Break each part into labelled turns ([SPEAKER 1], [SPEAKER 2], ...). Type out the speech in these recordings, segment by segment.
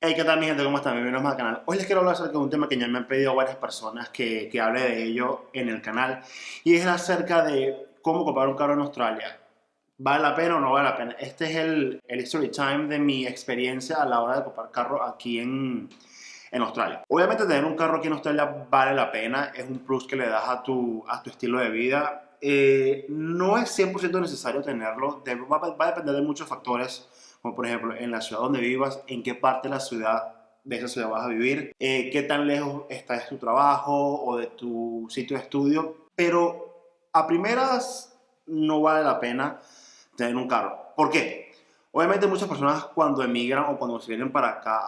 [SPEAKER 1] Hey, ¿qué tal mi gente? ¿Cómo están? Bienvenidos al canal. Hoy les quiero hablar acerca de un tema que ya me han pedido varias personas que hable de ello en el canal. Y es acerca de cómo comprar un carro en Australia. ¿Vale la pena o no vale la pena? Este es el story time de mi experiencia a la hora de comprar carro aquí en Australia. Obviamente tener un carro aquí en Australia vale la pena. Es un plus que le das a tu estilo de vida. No es 100% necesario tenerlo. Va a depender de muchos factores, como por ejemplo en la ciudad donde vivas, en qué parte de esa ciudad vas a vivir, qué tan lejos está de tu trabajo o de tu sitio de estudio, pero a primeras no vale la pena tener un carro. ¿Por qué? Obviamente muchas personas cuando emigran o cuando se vienen para acá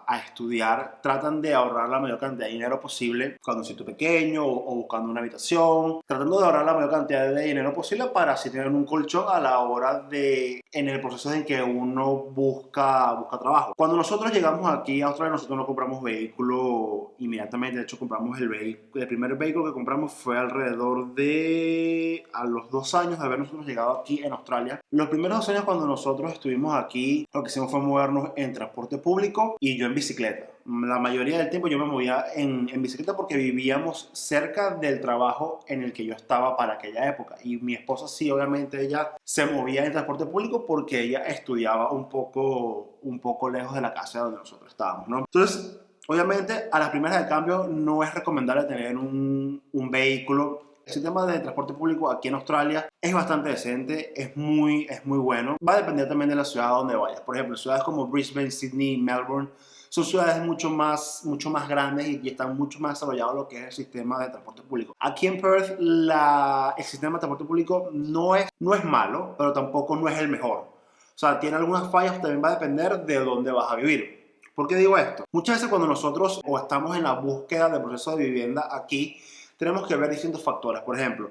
[SPEAKER 1] a estudiar tratan de ahorrar la mayor cantidad de dinero posible cuando un sitio pequeño o buscando una habitación, tratando de ahorrar la mayor cantidad de dinero posible para así tener un colchón a la hora de, en el proceso en que uno busca trabajo. Cuando nosotros llegamos aquí a Australia, nosotros no compramos vehículo inmediatamente. De hecho, compramos el primer vehículo que compramos fue alrededor de a los 2 años de haber nosotros llegado aquí en Australia. Los primeros 2 años cuando nosotros estuvimos aquí, lo que hicimos fue movernos en transporte público y yo en bicicleta. La mayoría del tiempo yo me movía en bicicleta porque vivíamos cerca del trabajo en el que yo estaba para aquella época. Y mi esposa sí, obviamente ella se movía en transporte público porque ella estudiaba un poco lejos de la casa donde nosotros estábamos, ¿no? Entonces, obviamente a las primeras de cambio no es recomendable tener un vehículo. El sistema de transporte público aquí en Australia es bastante decente, es muy bueno. Va a depender también de la ciudad donde vayas. Por ejemplo, ciudades como Brisbane, Sydney, Melbourne son ciudades mucho más grandes y están mucho más desarrollados lo que es el sistema de transporte público. Aquí en Perth el sistema de transporte público no es malo, pero tampoco no es el mejor. O sea, tiene algunas fallas, también va a depender de dónde vas a vivir. ¿Por qué digo esto? Muchas veces cuando nosotros o estamos en la búsqueda del proceso de vivienda aquí, tenemos que ver distintos factores. Por ejemplo,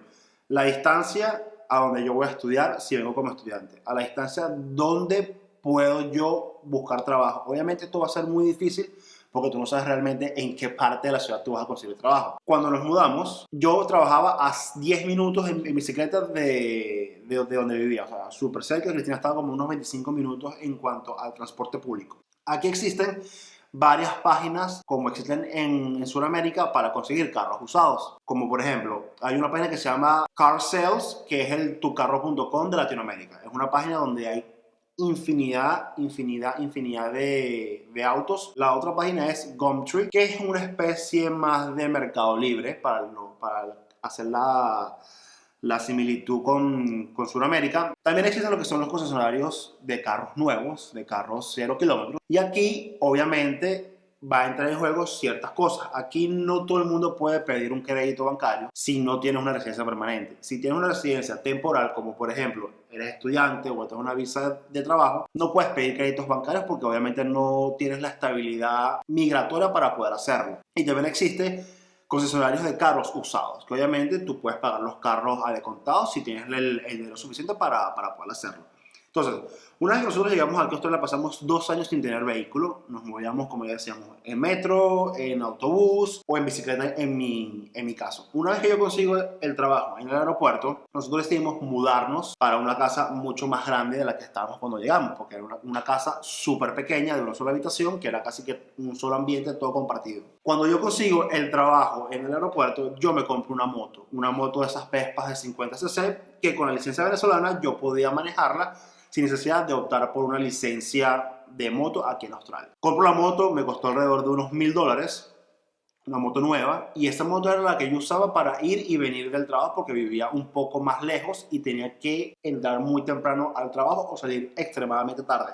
[SPEAKER 1] la distancia a donde yo voy a estudiar si vengo como estudiante, a la distancia donde puedo yo buscar trabajo. Obviamente esto va a ser muy difícil porque tú no sabes realmente en qué parte de la ciudad tú vas a conseguir trabajo. Cuando nos mudamos, yo trabajaba a 10 minutos en bicicleta de donde vivía, o sea, súper cerca. Cristina estaba como unos 25 minutos en cuanto al transporte público. Aquí existen varias páginas como existen en Sudamérica para conseguir carros usados. Como por ejemplo, hay una página que se llama Car Sales, que es el tucarro.com de Latinoamérica. Es una página donde hay infinidad de autos. La otra página es Gumtree, que es una especie más de mercado libre para hacer la similitud con Sudamérica. También existen lo que son los concesionarios de carros nuevos, de carros 0 kilómetros. Y aquí, obviamente, va a entrar en juego ciertas cosas. Aquí no todo el mundo puede pedir un crédito bancario si no tienes una residencia permanente. Si tienes una residencia temporal, como por ejemplo eres estudiante o tienes una visa de trabajo, no puedes pedir créditos bancarios porque obviamente no tienes la estabilidad migratoria para poder hacerlo. Y también existe concesionarios de carros usados, que obviamente tú puedes pagar los carros a descontado si tienes el dinero suficiente para poder hacerlo. Entonces, una vez que nosotros llegamos aquí a Australia, pasamos 2 años sin tener vehículo. Nos movíamos, como ya decíamos, en metro, en autobús o en bicicleta en mi caso. Una vez que yo consigo el trabajo en el aeropuerto, nosotros decidimos mudarnos para una casa mucho más grande de la que estábamos cuando llegamos, porque era una casa súper pequeña de una sola habitación, que era casi que un solo ambiente, todo compartido. Cuando yo consigo el trabajo en el aeropuerto, yo me compro una moto de esas Vespas de 50cc, que con la licencia venezolana yo podía manejarla sin necesidad de optar por una licencia de moto aquí en Australia. Compro la moto, me costó alrededor de unos $1000, una moto nueva, y esa moto era la que yo usaba para ir y venir del trabajo porque vivía un poco más lejos y tenía que entrar muy temprano al trabajo o salir extremadamente tarde.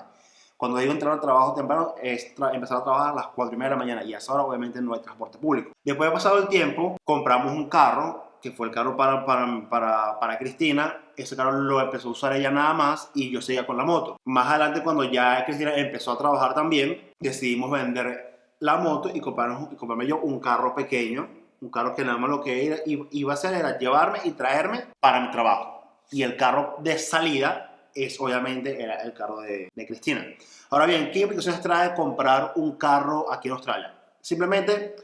[SPEAKER 1] Cuando digo entrar al trabajo temprano, es empezar a trabajar a las 4:30 de la mañana y a esa hora obviamente no hay transporte público. Después de pasado el tiempo, compramos un carro, que fue el carro para Cristina. Ese carro lo empezó a usar ella nada más y yo seguía con la moto. Más adelante, cuando ya Cristina empezó a trabajar también, decidimos vender la moto y comprarme yo un carro pequeño, un carro que nada más lo que iba a hacer era llevarme y traerme para mi trabajo. Y el carro de salida obviamente era el carro de Cristina. Ahora bien, ¿qué implicaciones trae comprar un carro aquí en Australia? Simplemente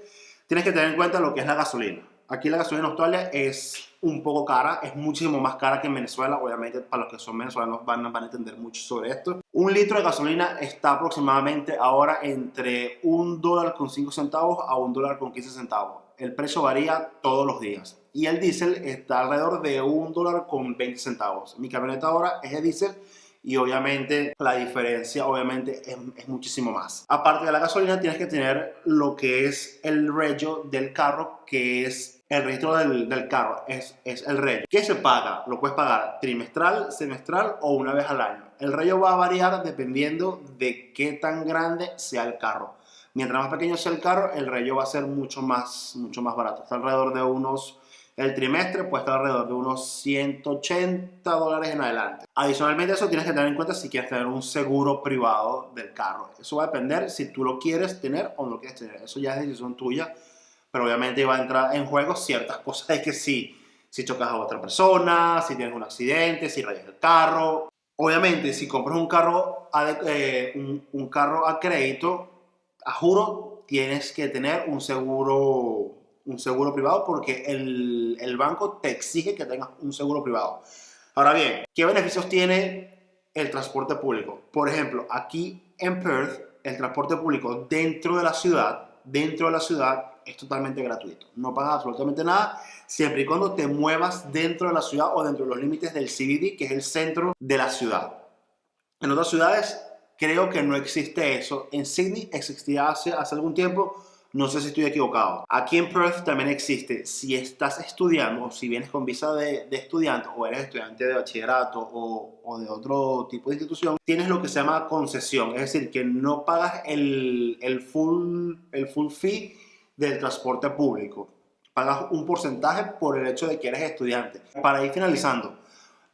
[SPEAKER 1] tienes que tener en cuenta lo que es la gasolina. Aquí la gasolina en Australia es un poco cara, es muchísimo más cara que en Venezuela. Obviamente, para los que son venezolanos van a entender mucho sobre esto. Un litro de gasolina está aproximadamente ahora entre $1.05 a $1.15. El precio varía todos los días. Y el diésel está alrededor de $1.20. Mi camioneta ahora es de diésel y obviamente la diferencia obviamente es muchísimo más. Aparte de la gasolina, tienes que tener lo que es el regio del carro, que es el registro del carro, es el regio. ¿Qué se paga? Lo puedes pagar trimestral, semestral o una vez al año. El regio va a variar dependiendo de qué tan grande sea el carro. Mientras más pequeño sea el carro, el regio va a ser mucho más barato. Está alrededor de el trimestre puede estar alrededor de unos $180 en adelante. Adicionalmente a eso tienes que tener en cuenta si quieres tener un seguro privado del carro. Eso va a depender si tú lo quieres tener o no lo quieres tener. Eso ya es decisión tuya, pero obviamente va a entrar en juego ciertas cosas. Es que si chocas a otra persona, si tienes un accidente, si rayas el carro. Obviamente si compras un carro a crédito, a juro, tienes que tener un seguro privado porque el banco te exige que tengas un seguro privado. Ahora bien, ¿qué beneficios tiene el transporte público? Por ejemplo, aquí en Perth, el transporte público dentro de la ciudad es totalmente gratuito. No pagas absolutamente nada siempre y cuando te muevas dentro de la ciudad o dentro de los límites del CBD, que es el centro de la ciudad. En otras ciudades creo que no existe eso. En Sydney existía hace algún tiempo. No sé si estoy equivocado. Aquí en Perth también existe. Si estás estudiando, o si vienes con visa de estudiante, o eres estudiante de bachillerato o de otro tipo de institución, tienes lo que se llama concesión. Es decir, que no pagas el full fee del transporte público. Pagas un porcentaje por el hecho de que eres estudiante. Para ir finalizando,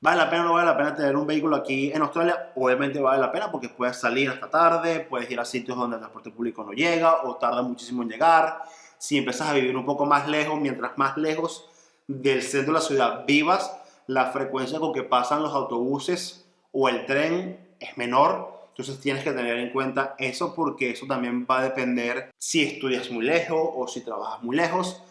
[SPEAKER 1] ¿vale la pena o no vale la pena tener un vehículo aquí en Australia? Obviamente vale la pena porque puedes salir hasta tarde, puedes ir a sitios donde el transporte público no llega o tarda muchísimo en llegar. Si empiezas a vivir un poco más lejos, mientras más lejos del centro de la ciudad vivas, la frecuencia con que pasan los autobuses o el tren es menor. Entonces tienes que tener en cuenta eso porque eso también va a depender si estudias muy lejos o si trabajas muy lejos.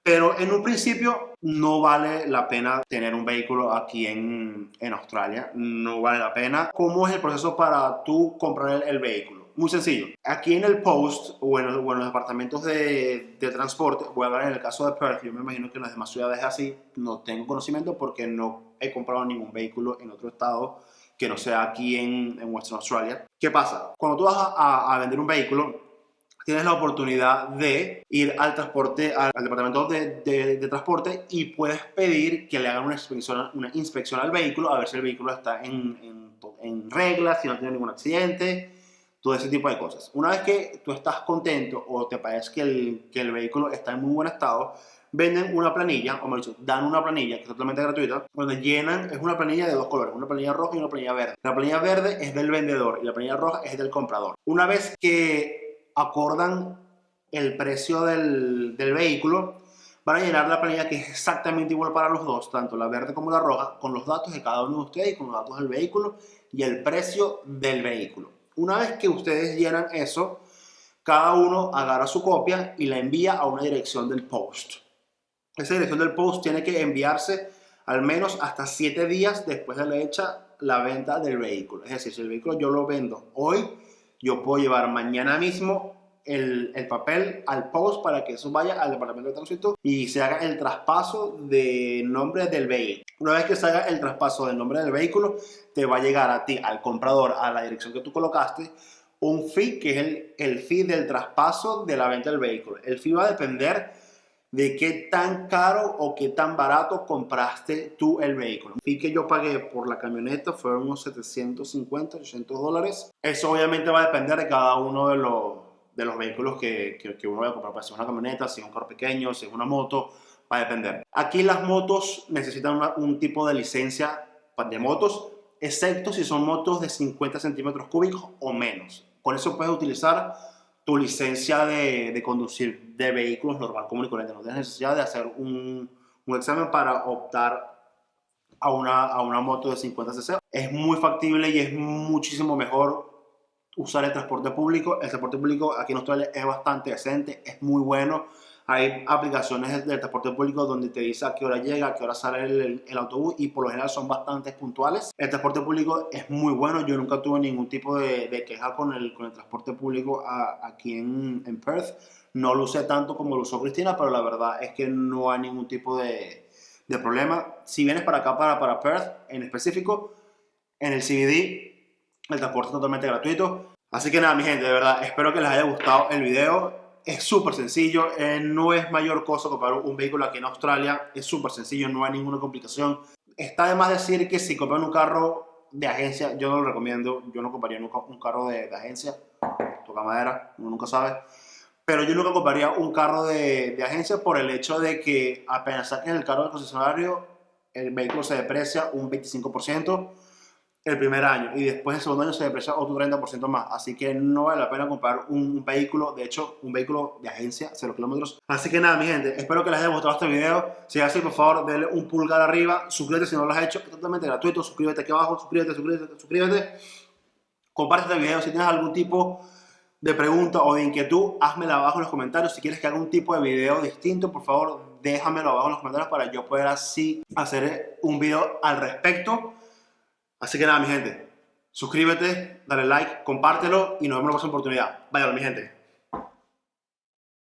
[SPEAKER 1] Pero en un principio no vale la pena tener un vehículo aquí en Australia. No vale la pena. ¿Cómo es el proceso para tú comprar el vehículo? Muy sencillo. Aquí en el Post o en los departamentos de transporte, voy a hablar en el caso de Perth, yo me imagino que en las demás ciudades es así. No tengo conocimiento porque no he comprado ningún vehículo en otro estado que no sea aquí en Western Australia. ¿Qué pasa? Cuando tú vas a vender un vehículo, tienes la oportunidad de ir al departamento de transporte y puedes pedir que le hagan una inspección al vehículo a ver si el vehículo está en regla, si no tiene ningún accidente, todo ese tipo de cosas. Una vez que tú estás contento o te parece que el vehículo está en muy buen estado, venden una planilla, o mejor dicho, dan una planilla que es totalmente gratuita, donde llenan, es una planilla de dos colores, una planilla roja y una planilla verde. La planilla verde es del vendedor y la planilla roja es del comprador. Una vez que acordan el precio del vehículo, van a llenar la planilla que es exactamente igual para los dos, tanto la verde como la roja, con los datos de cada uno de ustedes y con los datos del vehículo y el precio del vehículo. Una vez que ustedes llenan eso, cada uno agarra su copia y la envía a una dirección del Post. Esa dirección del Post tiene que enviarse al menos hasta 7 días después de la hecha la venta del vehículo. Es decir, si el vehículo yo lo vendo hoy, yo puedo llevar mañana mismo el papel al Post para que eso vaya al departamento de tránsito y se haga el traspaso de nombre del vehículo. Una vez que se haga el traspaso del nombre del vehículo, te va a llegar a ti, al comprador, a la dirección que tú colocaste, un fee que es el fee del traspaso de la venta del vehículo. El fee va a depender de qué tan caro o qué tan barato compraste tú el vehículo. El fee que yo pagué por la camioneta fueron unos $750, $800. Eso obviamente va a depender de cada uno de los vehículos que uno vaya a comprar. Si es una camioneta, si es un carro pequeño, si es una moto, va a depender. Aquí las motos necesitan un tipo de licencia de motos, excepto si son motos de 50 centímetros cúbicos o menos. Con eso puedes utilizar tu licencia de conducir de vehículos normal, común y corriente. No tienes necesidad de hacer un examen para optar a una moto de 50 cc. Es muy factible y es muchísimo mejor usar el transporte público. El transporte público aquí en Australia es bastante decente, es muy bueno. Hay aplicaciones de transporte público donde te dice a qué hora llega, a qué hora sale el autobús y por lo general son bastante puntuales. El transporte público es muy bueno, yo nunca tuve ningún tipo de queja con el transporte público aquí en Perth. No lo usé tanto como lo usó Cristina, pero la verdad es que no hay ningún tipo de problema. Si vienes para acá, para Perth en específico, en el CBD, el transporte es totalmente gratuito. Así que nada, mi gente, de verdad, espero que les haya gustado el video. Es súper sencillo, no es mayor cosa comprar un vehículo aquí en Australia, es súper sencillo, no hay ninguna complicación. Está de más decir que si compran un carro de agencia, yo no lo recomiendo, yo no compraría nunca un carro de agencia, toca madera, uno nunca sabe. Pero yo nunca compraría un carro de agencia por el hecho de que apenas saquen el carro del concesionario, el vehículo se deprecia un 25% el primer año y después el segundo año se deprecia otro 30% más. Así que no vale la pena comprar un vehículo, de hecho, un vehículo de agencia, 0 kilómetros. Así que nada, mi gente, espero que les haya gustado este video. Si es así, por favor, denle un pulgar arriba, suscríbete si no lo has hecho, es totalmente gratuito, suscríbete aquí abajo, suscríbete. Comparte este video si tienes algún tipo de pregunta o de inquietud, házmela abajo en los comentarios. Si quieres que haga un tipo de video distinto, por favor, déjamelo abajo en los comentarios para yo poder así hacer un video al respecto. Así que nada, mi gente, suscríbete, dale like, compártelo y nos vemos en la próxima oportunidad. Váyalo, mi gente.